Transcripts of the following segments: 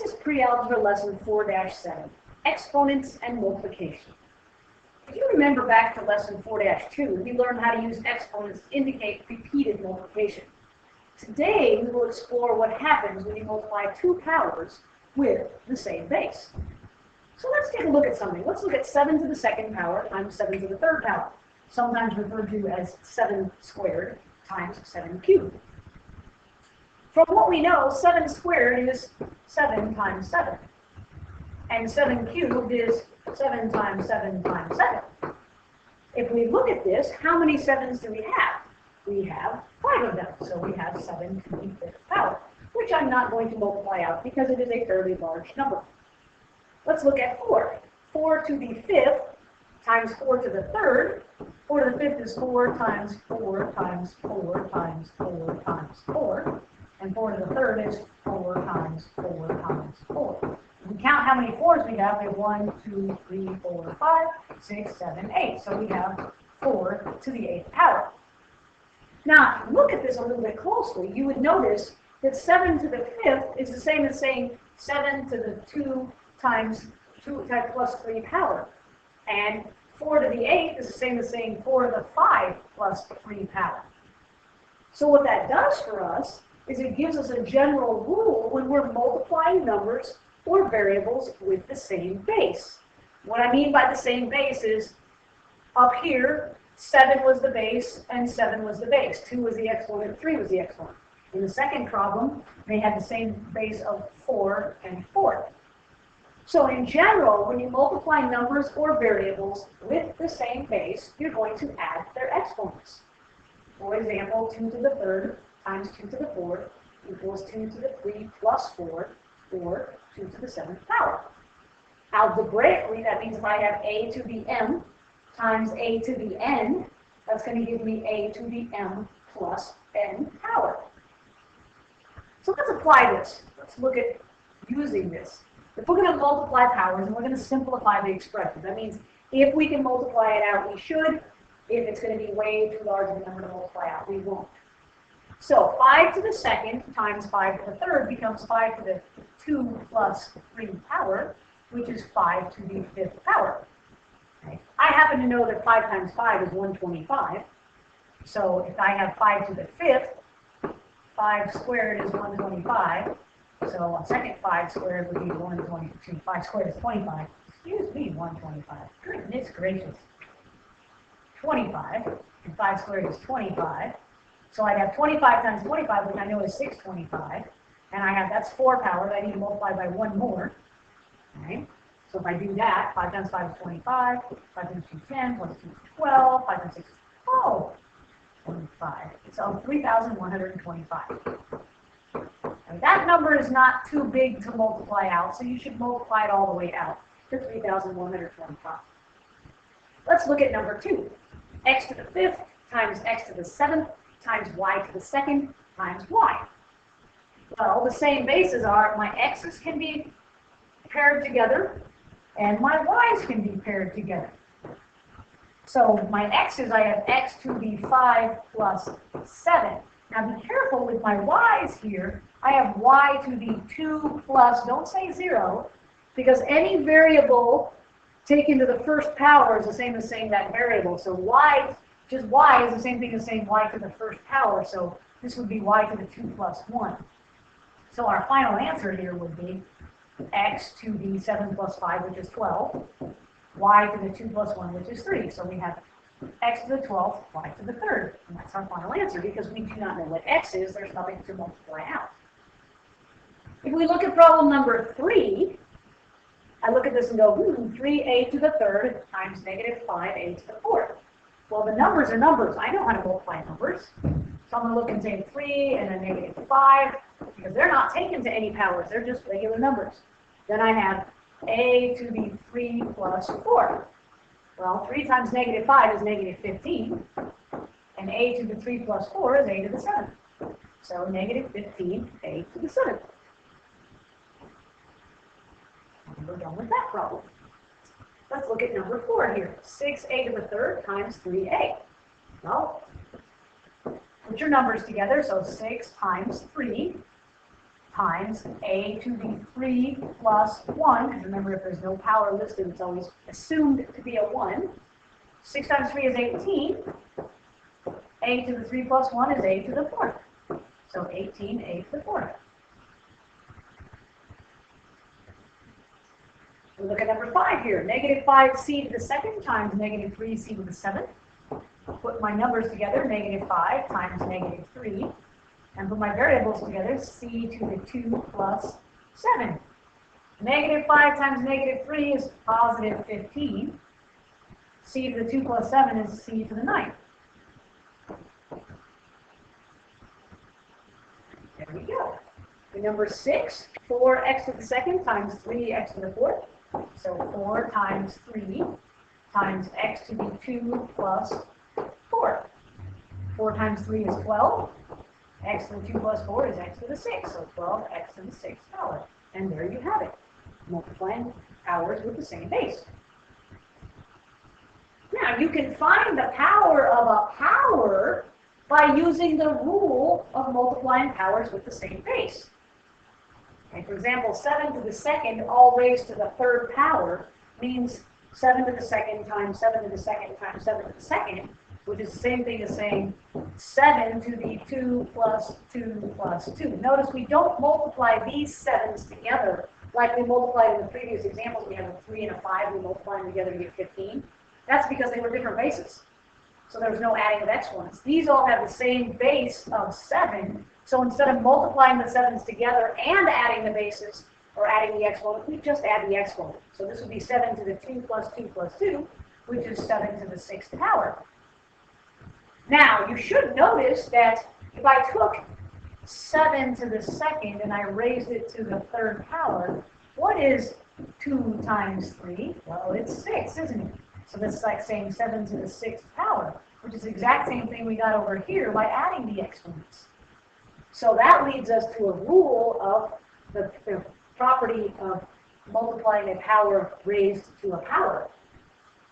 is Pre-Algebra Lesson 4-7, Exponents and Multiplication. If you remember back to Lesson 4-2, we learned how to use exponents to indicate repeated multiplication. Today, we will explore what happens when you multiply two powers with the same base. So let's take a look at something. Let's look at 7 to the second power times 7 to the third power, sometimes referred to as 7 squared times 7 cubed. From what we know, 7 squared is 7 times 7. And 7 cubed is 7 times 7 times 7. If we look at this, how many 7s do we have? We have 5 of them. So we have 7 to the fifth power, which I'm not going to multiply out because it is a fairly large number. Let's look at 4. 4 to the fifth times 4 to the third. 4 to the fifth is 4 times 4 times 4 times 4 times 4. And 4 to the third is 4 times 4 times 4. If we count how many 4s we have 1, 2, 3, 4, 5, 6, 7, 8. So we have 4 to the 8th power. Now, if you look at this a little bit closely, you would notice that 7 to the 5th is the same as saying 7 to the 2 times 2 plus 3 power. And 4 to the 8th is the same as saying 4 to the 5 plus 3 power. So what that does for us is it gives us a general rule when we're multiplying numbers or variables with the same base. What I mean by the same base is up here, 7 was the base and 7 was the base. 2 was the exponent, 3 was the exponent. In the second problem, they had the same base of 4 and 4. So in general, when you multiply numbers or variables with the same base, you're going to add their exponents. For example, 2 to the third times 2 to the fourth equals 2 to the 3 plus 4, or 2 to the 7th power. Algebraically, that means if I have a to the m times a to the n, that's going to give me a to the m plus n power. So let's apply this. Let's look at using this. If we're going to multiply powers, and we're going to simplify the expression, that means if we can multiply it out, we should. If it's going to be way too large of a number to multiply out, we won't. So 5 to the second times 5 to the third becomes 5 to the 2 plus 3 power, which is 5 to the 5th power. Okay. I happen to know that 5 times 5 is 125. So if I have 5 to the 5th, 5 squared is 125. So a second 5 squared would be 122. 5 squared is 25. Excuse me, 125. Goodness gracious. 25. And 5 squared is 25. So I'd have 25 times 25, which I know is 625. And I have, that's 4 powers. I need to multiply by 1 more. Okay. So if I do that, 5 times 5 is 25. 5 times 2 is 10. Plus 2 is 12. 5 times 6 is 12. 25. So 3,125. And that number is not too big to multiply out, so you should multiply it all the way out to 3,125. Let's look at number 2. X to the 5th times x to the 7th times y to the 2nd times y. Well, the same bases are my x's can be paired together and my y's can be paired together. So my x's, I have x to the 5 plus 7. Now be careful with my y's here. I have y to the 2 plus, don't say 0, because any variable taken to the first power is the same as saying that variable. So y, just y is the same thing as saying y to the first power. So this would be y to the 2 plus 1. So our final answer here would be x to the 7 plus 5, which is 12, y to the 2 plus 1, which is 3. So we have x to the 12th, y to the 3rd. And that's our final answer. Because we do not know what x is, there's nothing to multiply out. If we look at problem number 3, I look at this and go, 3a to the 3rd times negative 5a to the 4th. Well, the numbers are numbers. I know how to multiply numbers. So I'm going to look and say 3 and a negative 5, because they're not taken to any powers. They're just regular numbers. Then I have a to the 3 plus 4. Well, 3 times negative 5 is negative 15. And a to the 3 plus 4 is a to the 7th. So negative 15, a to the 7th. And we're done with that problem. Let's look at number 4 here. 6a to the 3rd times 3a. Well, put your numbers together. So 6 times 3 times a to the 3 plus 1, because remember if there's no power listed, it's always assumed to be a 1. 6 times 3 is 18. A to the 3 plus 1 is a to the 4th. So 18 a to the 4th. We look at number 5 here. Negative 5c to the 2nd times negative 3c to the 7th. Put my numbers together, negative 5 times negative 3. And put my variables together, c to the 2 plus 7. Negative 5 times negative 3 is positive 15. C to the 2 plus 7 is c to the 9. There we go. The number 6, 4x to the 2nd times 3x to the 4th. So 4 times 3 times x to the 2 plus 4. 4 times 3 is 12. X to the 2 plus 4 is x to the 6. So 12x to the 6th power. And there you have it. Multiplying powers with the same base. Now, you can find the power of a power by using the rule of multiplying powers with the same base. Okay, for example, 7 to the 2nd all raised to the 3rd power means 7 to the 2nd times 7 to the 2nd times 7 to the 2nd, which is the same thing as saying 7 to the 2 plus 2 plus 2. Notice we don't multiply these 7s together like we multiplied in the previous examples. We have a 3 and a 5, we multiply them together to get 15. That's because they were different bases. So there was no adding of exponents. These all have the same base of 7. So instead of multiplying the 7s together and adding the bases, or adding the exponent, we just add the exponent. So this would be 7 to the 2 plus 2 plus 2, which is 7 to the 6th power. Now, you should notice that if I took 7 to the 2nd and I raised it to the 3rd power, what is 2 times 3? Well, it's 6, isn't it? So this is like saying 7 to the 6th power, which is the exact same thing we got over here by adding the exponents. So that leads us to a rule of the property of multiplying a power raised to a power.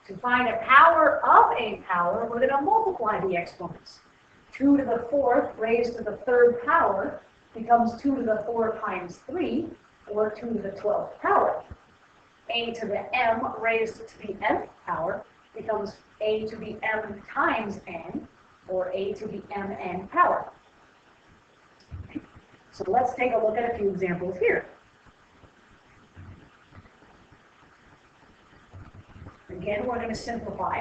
To find a power of a power, we're going to multiply the exponents. 2 to the 4th raised to the 3rd power becomes 2 to the 4 times 3, or 2 to the 12th power. A to the m raised to the nth power becomes a to the m times n, or a to the mn power. So let's take a look at a few examples here. Again, we're going to simplify,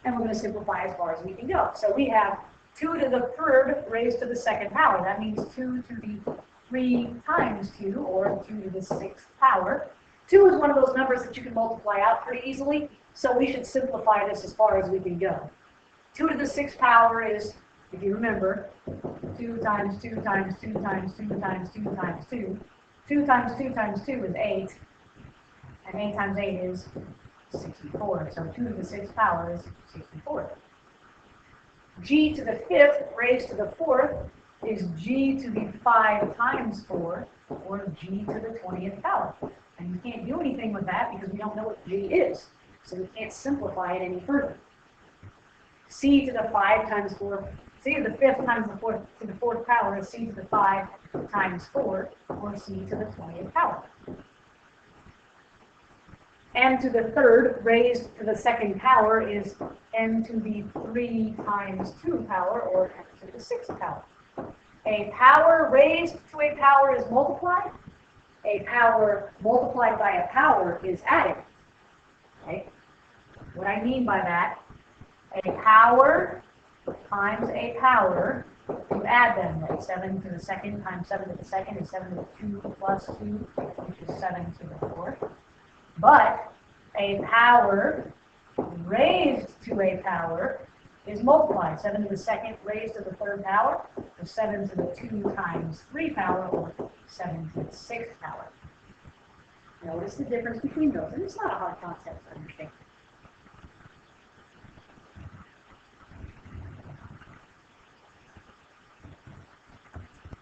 and we're going to simplify as far as we can go. So we have 2 to the 3rd raised to the 2nd power. That means 2 to the 3 times 2, or 2 to the 6th power. 2 is one of those numbers that you can multiply out pretty easily, so we should simplify this as far as we can go. 2 to the 6th power is, if you remember, 2 times 2 times 2 times 2 times 2 times 2. 2 times 2 times 2 is 8, and 8 times 8 is 64. So 2 to the 6th power is 64. G to the 5th raised to the 4th is G to the 5 times 4, or G to the 20th power. And we can't do anything with that because we don't know what G is. So we can't simplify it any further. C to the 5 times 4, C to the 5th times the 4th to the 4th power is C to the 5 times 4, or C to the 20th power. M to the 3rd raised to the 2nd power is M to the 3 times 2 power, or M to the 6th power. A power raised to a power is multiplied. A power multiplied by a power is added. Okay? What I mean by that, a power times a power, you add them, like 7 to the 2nd times 7 to the 2nd is 7 to the 2 plus 2, which is 7 to the 4th. But a power raised to a power is multiplied. 7 to the 2nd raised to the 3rd power, so 7 to the 2 times 3 power, or 7 to the 6th power. Notice the difference between those, and it's not a hard concept to understand.